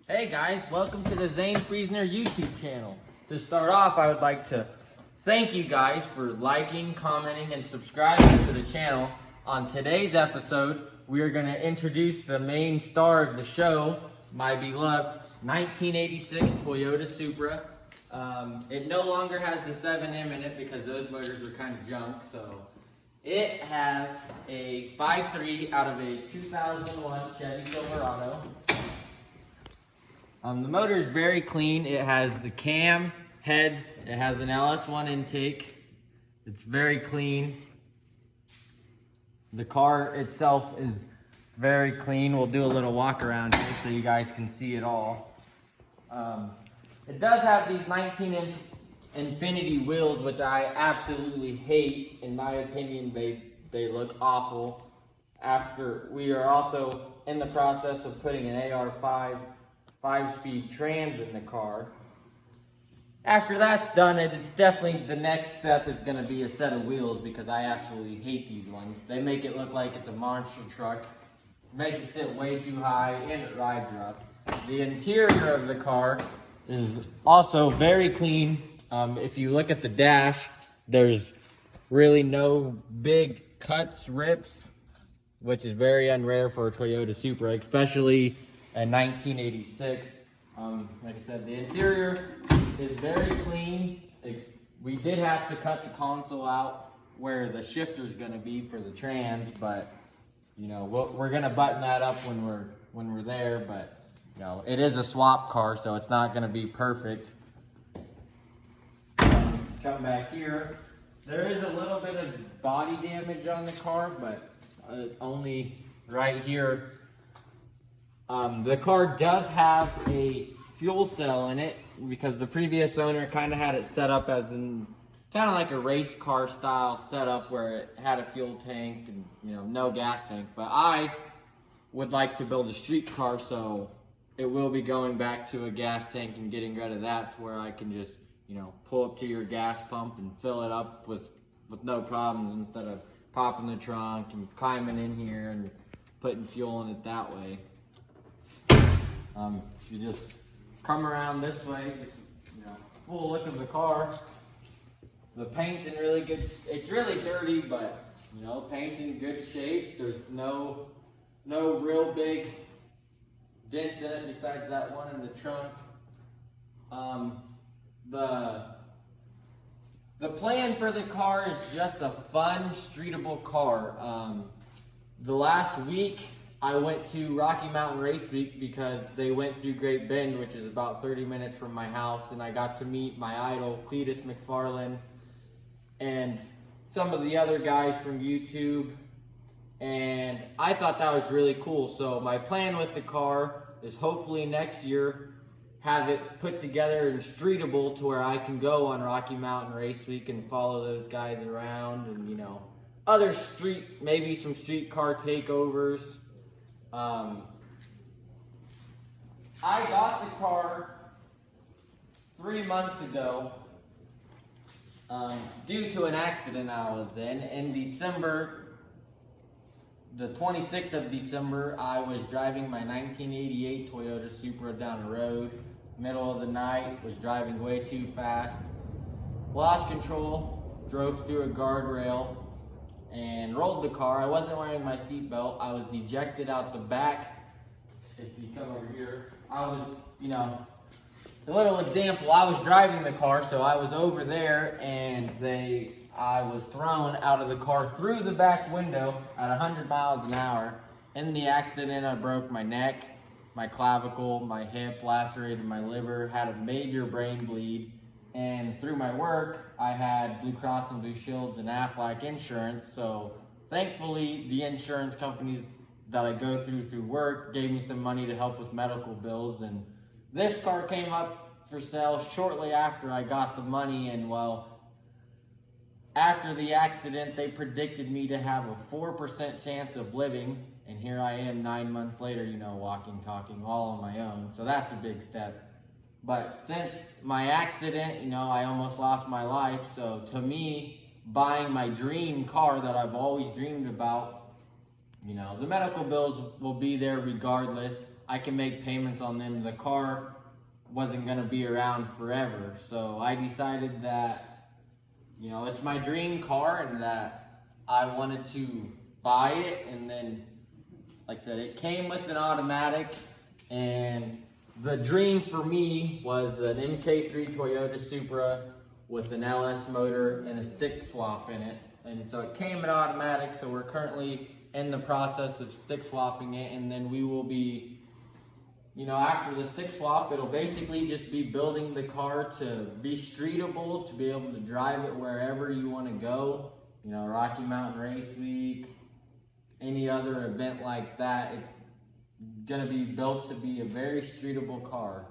Hey guys, welcome to the Zane Friesner YouTube channel. To start off, I would like to thank you guys for liking, commenting, and subscribing to the channel. On today's episode, we are going to introduce the main star of the show, my beloved 1986 Toyota Supra. It no longer has the 7M in it because those motors are kind of junk, so it has a 5.3 out of a 2001 Chevy Silverado. The motor is very clean. It has the cam heads. It has an LS1 intake. It's very clean. The car itself is very clean. We'll do a little walk around here so you guys can see it all. It does have these 19-inch Infinity wheels, which I absolutely hate. In my opinion, they look awful. After we are also in the process of putting an AR5 5-speed trans in the car. After that's done, it's definitely the next step is going to be a set of wheels because I absolutely hate these ones. They make it look like it's a monster truck, make it sit way too high, and it rides rough. The interior of the car is also very clean. If you look at the dash, there's really no big cuts, rips, which is very unrare for a Toyota Supra, especially a 1986. Like I said, the interior is very clean. We did have to cut the console out where the shifter is going to be for the trans, but you know we're going to button that up when we're there. But you know it is a swap car, so it's not going to be perfect. Come back here. There is a little bit of body damage on the car, but only right here. The car does have a fuel cell in it because the previous owner kind of had it set up as kind of like a race car style setup where it had a fuel tank and no gas tank. But I would like to build a street car, so it will be going back to a gas tank and getting rid of that to where I can just pull up to your gas pump and fill it up with no problems instead of popping the trunk and climbing in here and putting fuel in it that way. You just come around this way, full look of the car. The paint's in really good, it's really dirty, but paint's in good shape. There's no real big dents in it besides that one in the trunk. The plan for the car is just a fun, streetable car. The last week, I went to Rocky Mountain Race Week because they went through Great Bend, which is about 30 minutes from my house, and I got to meet my idol, Cletus McFarlane, and some of the other guys from YouTube, and I thought that was really cool. So my plan with the car is hopefully next year have it put together and streetable to where I can go on Rocky Mountain Race Week and follow those guys around and, other maybe some street car takeovers. I got the car 3 months ago due to an accident I was in December. The 26th of December, I was driving my 1988 Toyota Supra down the road, middle of the night, was driving way too fast, lost control, drove through a guardrail, and rolled the car. I wasn't wearing my seatbelt. I was ejected out the back. If you come over here, I was, a little example, I was driving the car, so I was over there, and I was thrown out of the car through the back window at 100 miles an hour. In the accident, I broke my neck, my clavicle, my hip, lacerated my liver, had a major brain bleed. And through my work, I had Blue Cross and Blue Shields and Aflac insurance. So thankfully, the insurance companies that I go through work gave me some money to help with medical bills. And this car came up for sale shortly after I got the money. And well, after the accident, they predicted me to have a 4% chance of living. And here I am 9 months later, walking, talking, all on my own. So that's a big step. But since my accident, I almost lost my life. So to me, buying my dream car that I've always dreamed about, the medical bills will be there regardless. I can make payments on them. The car wasn't gonna be around forever. So I decided that, you know, it's my dream car and that I wanted to buy it. And then, like I said, it came with an automatic, and the dream for me was an MK3 Toyota Supra with an LS motor and a stick swap in it. And so it came in automatic, so we're currently in the process of stick swapping it, and then we will be, you know, after the stick swap, it'll basically just be building the car to be streetable, to be able to drive it wherever you want to go. You know, Rocky Mountain Race Week, any other event like that, it's gonna be built to be a very streetable car.